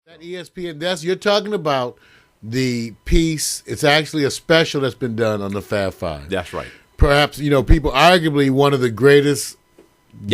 That ESPN, you're talking about the piece. It's actually a special that's been done on the Fab Five. That's right. Perhaps, people, arguably one of the greatest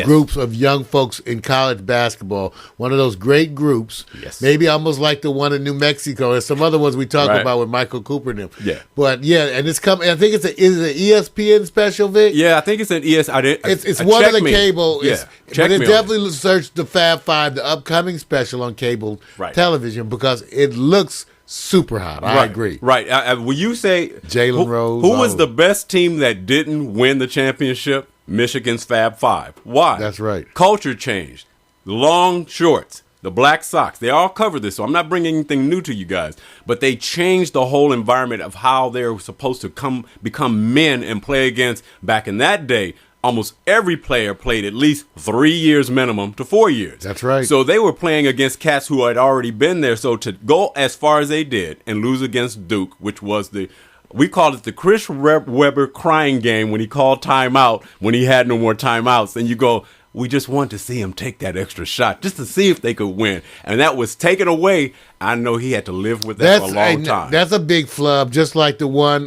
groups of young folks in college basketball. One of those great groups. Yes. Maybe almost like the one in New Mexico. There's some other ones we talk about with Michael Cooper and them. Yeah. But and it's coming. I think is it an ESPN special, Vic? Yeah, I think it's an ESPN. It's one of the cable. Yeah. But it definitely search the Fab Five, the upcoming special on cable television, because it looks super hot. I agree. Right. Will you say Jalen Rose? Who was the best team that didn't win the championship? Michigan's Fab Five. Why? That's right. Culture changed. The long shorts, the black socks, they all cover this, so I'm not bringing anything new to you guys. But they changed the whole environment of how they're supposed to become men and play against. Back in that day, almost every player played at least 3 years minimum to 4 years. That's right. So they were playing against cats who had already been there. So to go as far as they did and lose against Duke, which was we called it the Chris Webber crying game when he called timeout when he had no more timeouts. And you go, we just wanted to see him take that extra shot just to see if they could win. And that was taken away. I know he had to live with that for a long time. That's a big flub, just like the one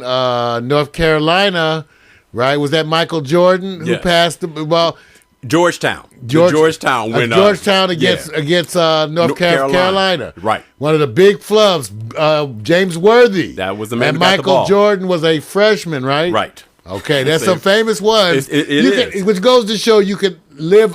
North Carolina, right? Was that Michael Jordan who passed the ball? Georgetown win. Georgetown against North Carolina. Right. One of the big flubs, James Worthy. That was the man and who got the ball. Michael Jordan was a freshman, right? Right. Okay, that's some famous ones. It is. Which goes to show you can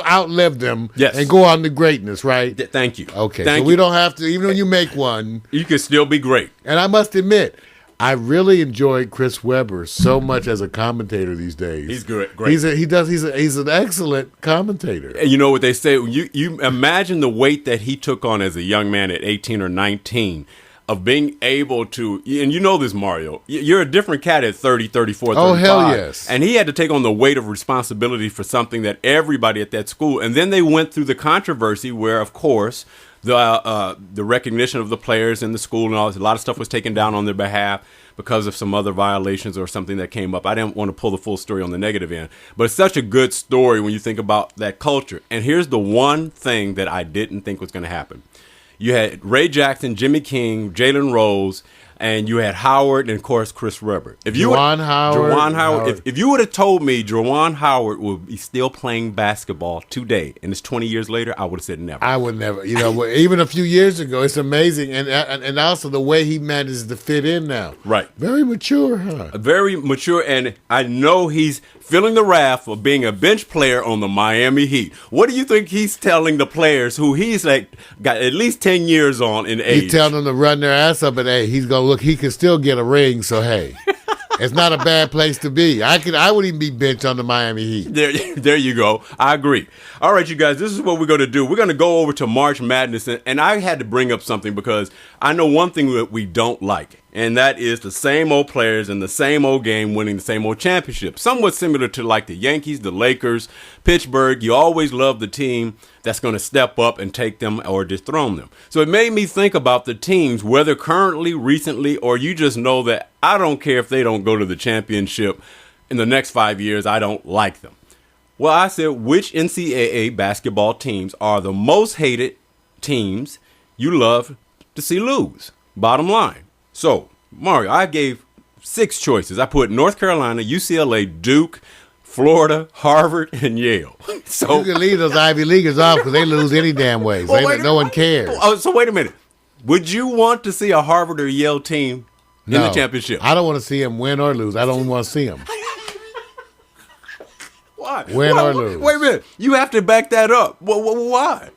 outlive them and go on to greatness, right? Thank you. Okay, so we don't have to, even when you make one. You can still be great. And I must admit, I really enjoyed Chris Webber so much as a commentator these days. He's great. He's an excellent commentator. And you know what they say? You imagine the weight that he took on as a young man at 18 or 19 of being able to, and you know this, Mario, you're a different cat at 30, 34, 35. Oh, hell yes. And he had to take on the weight of responsibility for something that everybody at that school, and then they went through the controversy where, of course, the recognition of the players in the school and all this, a lot of stuff was taken down on their behalf because of some other violations or something that came up. I didn't want to pull the full story on the negative end, but it's such a good story when you think about that culture. And here's the one thing that I didn't think was going to happen. You had Ray Jackson, Jimmy King, Jalen Rose, and you had Howard and, of course, Chris Webber. Juwan Howard. If you would have told me Juwan Howard would be still playing basketball today, and it's 20 years later, I would have said never. I would never. Even a few years ago, it's amazing. And also the way he manages to fit in now. Right. Very mature, huh? Very mature, and I know he's feeling the wrath of being a bench player on the Miami Heat. What do you think he's telling the players who he's got at least 10 years on in age? He's telling them to run their ass up, and hey, he's going to look, he can still get a ring, so hey. It's not a bad place to be. I would even be benched on the Miami Heat. There you go. I agree. All right, you guys, this is what we're going to do. We're going to go over to March Madness, and I had to bring up something because I know one thing that we don't like, and that is the same old players in the same old game winning the same old championship. Somewhat similar to like the Yankees, the Lakers, Pittsburgh. You always love the team that's going to step up and take them or dethrone them. So it made me think about the teams, whether currently, recently, or you just know that I don't care if they don't go to the championship in the next 5 years. I don't like them. Well, I said, which NCAA basketball teams are the most hated teams you love to see lose? Bottom line. So, Mario, I gave 6 choices. I put North Carolina, UCLA, Duke, Florida, Harvard, and Yale. So you can leave those Ivy Leaguers off because they lose any damn ways. No one cares. So wait a minute. Would you want to see a Harvard or Yale team in the championship? I don't want to see them win or lose. I don't want to see them. Why? Win or lose. Wait a minute. You have to back that up. Why?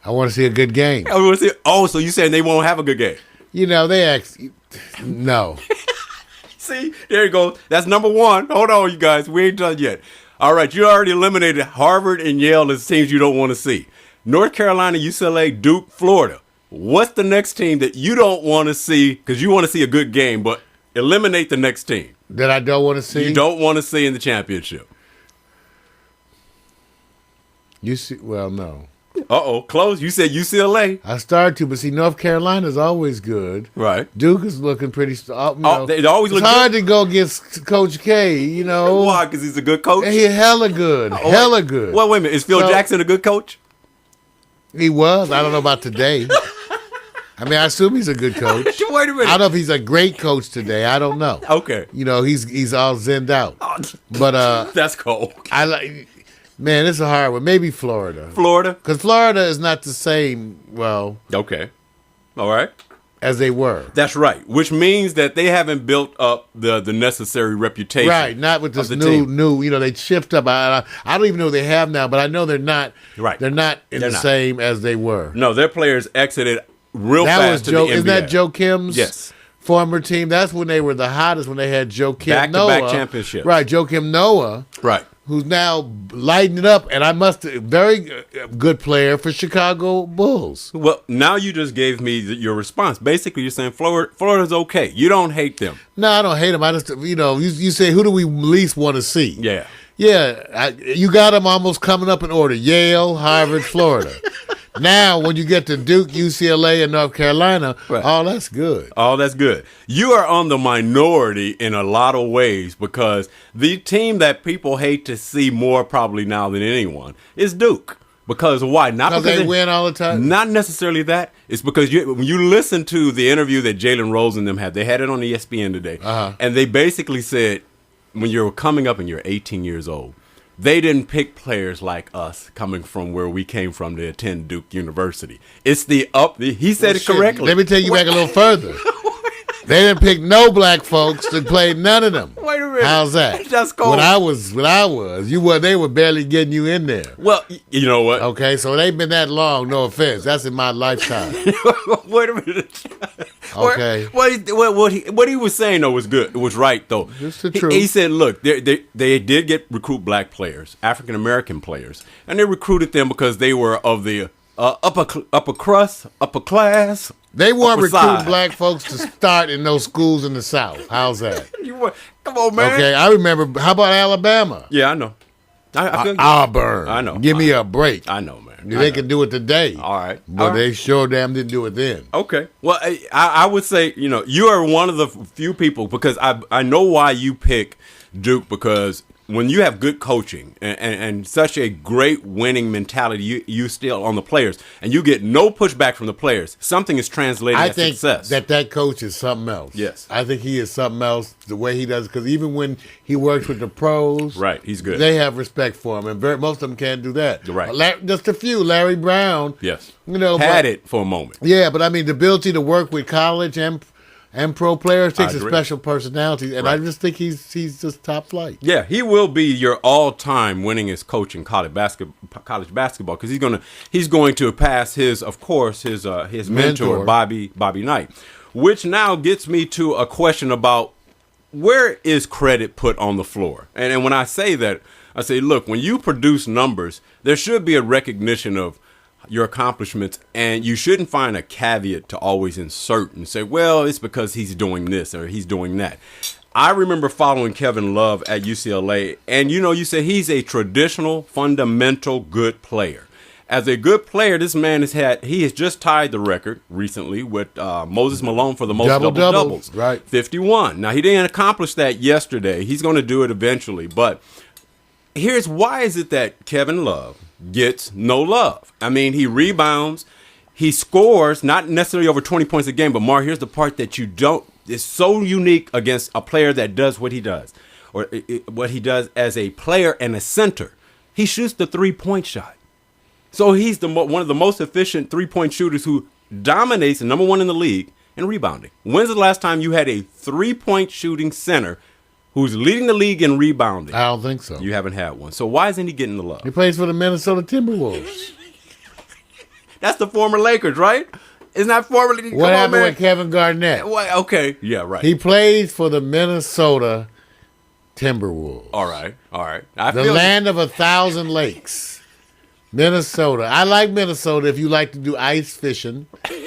I want to see a good game. I want to see. Oh, so you saying they won't have a good game? No. See, there you go. That's number 1. Hold on, you guys. We ain't done yet. All right, you already eliminated Harvard and Yale as teams you don't want to see. North Carolina, UCLA, Duke, Florida. What's the next team that you don't want to see because you want to see a good game, but eliminate the next team? That I don't want to see? You don't want to see in the championship. No. Uh-oh, close. You said UCLA. I started to, but see, North Carolina's always good. Right. Duke is looking pretty. They always look hard to go against Coach K. Why? Because he's a good coach. And he's hella good. Hella good. Well, wait a minute. Is Phil Jackson a good coach? He was. I don't know about today. I mean, I assume he's a good coach. Wait a minute. I don't know if he's a great coach today. I don't know. Okay. You know, he's all zenned out. But that's cold. I like. Man, it's a hard one. Maybe Florida. Florida? Because Florida is not the same, well, Okay. All right. as they were. That's right. Which means that they haven't built up the necessary reputation. Right, not with this of the team. new, you know, they shift up. I don't even know what they have now, but I know they're not. Right. They're not They're not. same as they were. No, their players exited real That fast was to Joe. the Isn't NBA. that Joe Kim's Yes. former team? That's when they were the hottest, when they had Joe Kim Noah. Back-to-back championships. Right, Joe Kim Noah. Right. Who's now lighting it up, and I must very good player for Chicago Bulls. Well, now you just gave me your response. Basically, you're saying Florida's okay. You don't hate them. No, I don't hate him. I just, you say, who do we least want to see? Yeah. Yeah, you got them almost coming up in order. Yale, Harvard, Florida. Now, when you get to Duke, UCLA, and North Carolina, Right. oh, that's good. Oh, that's good. You are on the minority in a lot of ways because the team that people hate to see more probably now than anyone is Duke. Because why? Not Because they win all the time? Not necessarily that. It's because when you listen to the interview that Jalen Rose and them had, they had it on ESPN today, and they basically said, when you're coming up and you're 18 years old, they didn't pick players like us coming from where we came from to attend Duke University. It's he said it correctly. Let me take you back a little further. They didn't pick no black folks to play none of them. Wait a minute. How's that? That's cold. When I was, they were barely getting you in there. Well, you know what? Okay, so it ain't been that long. No offense. That's in my lifetime. Wait a minute. Okay. What he was saying though was good. It was right though. It's the truth. He said, "Look, they did recruit black players, African American players, and they recruited them because they were of the upper crust, upper class." They weren't upper recruiting side. black folks to start in those schools in the South. How's that? Come on, man. Okay, I remember. How about Alabama? Yeah, I know. I feel Auburn. I know. Give me a break. I know, man. They can do it today. All right. But All right. they sure damn didn't do it then. Okay. Well, I would say, you are one of the few people because I know why you pick Duke because when you have good coaching and such a great winning mentality, you still on the players and you get no pushback from the players. Something is translated I as think success. that coach is something else. Yes. I think he is something else the way he does. Because even when he works with the pros, Right, he's good. They have respect for him, and most of them can't do that. Right. Just a few. Larry Brown. Yes. Had it for a moment. Yeah, but I mean the ability to work with college and pro players takes a agree. special personality, and I Right. just think he's just top flight. Yeah, he will be your all-time winningest coach in college basketball because he's going to pass his mentor Mentor. Bobby Knight, which now gets me to a question about where is credit put on the floor, and when I say that, I say, look, when you produce numbers, there should be a recognition of your accomplishments, and you shouldn't find a caveat to always insert and say, well, it's because he's doing this or he's doing that. I remember following Kevin Love at UCLA, and you said he's a traditional, fundamental good player. As a good player, this man he has just tied the record recently with Moses Malone for the most double-doubles. Right. 51. Now, he didn't accomplish that yesterday. He's going to do it eventually, but here's why is it that Kevin Love gets no love. I mean, he rebounds, he scores, not necessarily over 20 points a game, but Mar, here's the part that you don't, it's so unique against a player that does what he does, or what he does as a player and a center. He shoots the three-point shot. So he's one of the most efficient three-point shooters who dominates, number one in the league, in rebounding. When's the last time you had a three-point shooting center who's leading the league in rebounding? I don't think so. You haven't had one. So why isn't he getting the love? He plays for the Minnesota Timberwolves. That's the former Lakers, right? Isn't that formerly? What happened with Kevin Garnett? What? Okay. Yeah, right. He plays for the Minnesota Timberwolves. All right. The land of 1,000 lakes. Minnesota. I like Minnesota if you like to do ice fishing.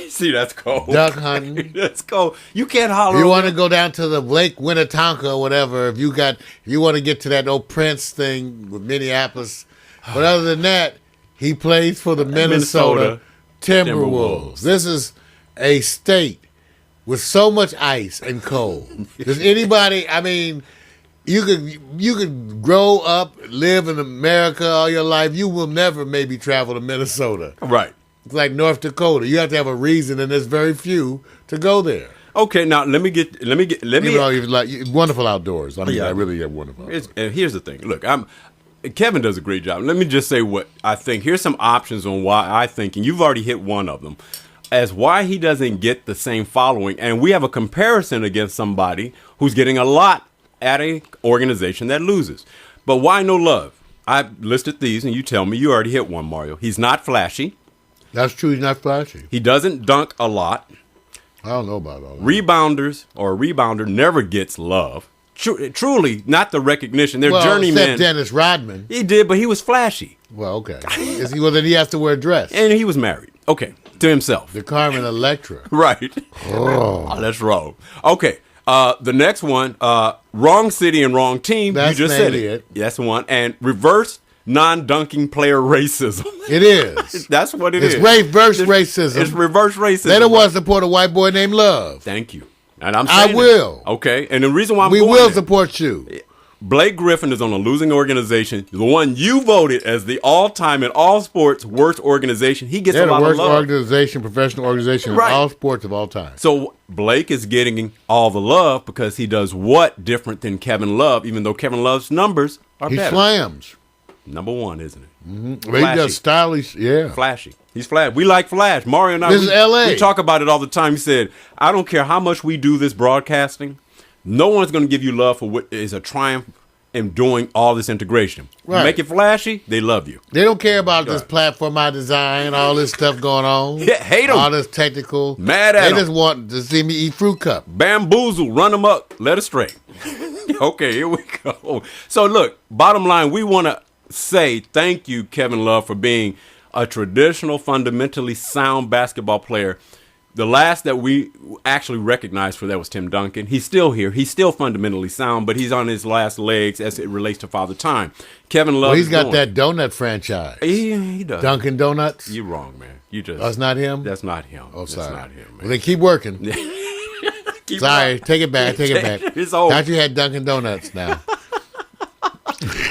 See, that's cold. Duck hunting. That's cold. You can't holler. You want to go down to the Lake Winnetonka or whatever. If you want to get to that old Prince thing with Minneapolis. But other than that, he plays for the Minnesota Timberwolves. This is a state with so much ice and cold. Does anybody? I mean, you could grow up, live in America all your life. You will never maybe travel to Minnesota. Right. It's like North Dakota. You have to have a reason, and there's very few to go there. Okay, now let me. Even like wonderful outdoors. I mean, I really have wonderful. Here's the thing. Look, Kevin does a great job. Let me just say what I think. Here's some options on why I think, and you've already hit one of them, as why he doesn't get the same following. And we have a comparison against somebody who's getting a lot at a organization that loses. But why no love? I listed these, and you tell me. You already hit one, Mario. He's not flashy. That's true. He's not flashy. He doesn't dunk a lot. I don't know about all that. Rebounders or a rebounder never gets love. Truly, not the recognition. They're well, journeymen. Except Dennis Rodman. He did, but he was flashy. Well, okay. Well, then he has to wear a dress. And he was married. Okay, to himself. The Carmen Electra. Right. Oh, that's wrong. Okay, the next one, wrong city and wrong team. That's you just said it. That's one. And reverse non-dunking player racism. It is. That's what it is. is. It's reverse racism. It's reverse racism. They don't want to support a white boy named Love. Thank you. And I'm saying I will. Okay. And the reason why we will support you. Blake Griffin is on a losing organization. The one you voted as the all-time in all sports worst organization. He gets a lot of love. They're the worst organization, professional organization in all sports of all time. So Blake is getting all the love because he does what different than Kevin Love, even though Kevin Love's numbers are better. He slams. Number one, isn't it? Mm-hmm. He does stylish, yeah. Flashy. He's flash. We like flash. Mario and I. This is L.A. We talk about it all the time. He said, I don't care how much we do this broadcasting. No one's going to give you love for what is a triumph in doing all this integration. Right. You make it flashy, they love you. They don't care about this platform I design, all this stuff going on. Yeah, hate them. All this technical. Mad at them. They just want to see me eat fruit cup. Bamboozle, run them up, led astray. Okay, here we go. So look, bottom line, we want to say thank you, Kevin Love, for being a traditional, fundamentally sound basketball player. The last that we actually recognized for that was Tim Duncan. He's still here. He's still fundamentally sound, but he's on his last legs as it relates to Father Time. Kevin Love. Well, he's got that donut franchise. He does. Dunkin' Donuts. You're wrong, man. That's not him? That's not him. Oh, sorry. That's not him, man. Well, they keep working. Sorry. Take it back. Take it back. It's over. Thought you had Dunkin' Donuts now.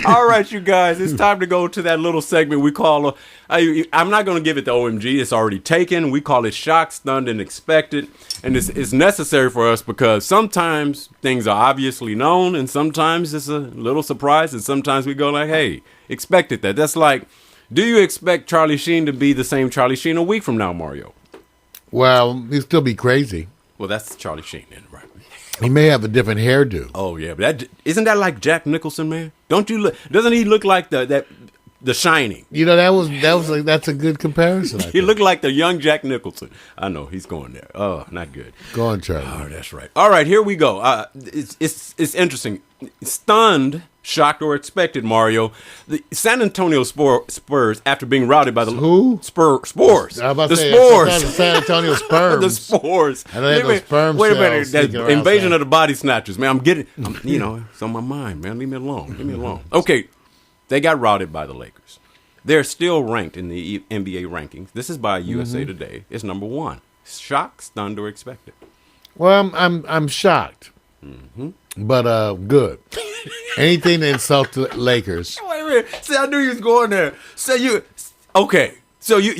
All right, you guys, it's time to go to that little segment we call, I'm not going to give it the OMG. It's already taken. We call it shocked, stunned, and expected. And it's necessary for us because sometimes things are obviously known and sometimes it's a little surprise and sometimes we go like, hey, expected that. That's like, do you expect Charlie Sheen to be the same Charlie Sheen a week from now, Mario? Well, he'll still be crazy. Well, that's Charlie Sheen then, right? He may have a different hairdo. Oh yeah, but isn't that like Jack Nicholson, man? Don't you look? Doesn't he look like the Shining? You know that's a good comparison. He looked like the young Jack Nicholson. I know he's going there. Oh, not good. Go on, Charlie. Oh, that's right. All right, here we go. It's interesting. Stunned, shocked, or expected, Mario. The San Antonio Spurs, after being routed by the Sportz. I was about the to say, Sportz. The San Antonio Spurs. The Sportz. I know those sperm Wait a cells minute. That invasion of the body snatchers, man. It's on my mind, man. Leave me alone. Leave me alone. Okay, they got routed by the Lakers. They're still ranked in the NBA rankings. This is by USA Today. It's number one. Shocked, stunned, or expected? Well, I'm shocked. Mm-hmm. But good. Anything to insult the Lakers. Wait a minute. See, I knew you was going there. So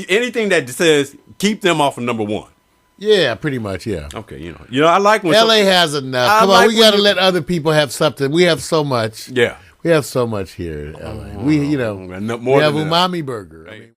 anything that says keep them off of number one. Yeah, pretty much. Yeah. Okay. I like when LA has enough. Come on, we got to let other people have something. We have so much. Yeah. We have so much here in LA. We have Umami Burger. Right.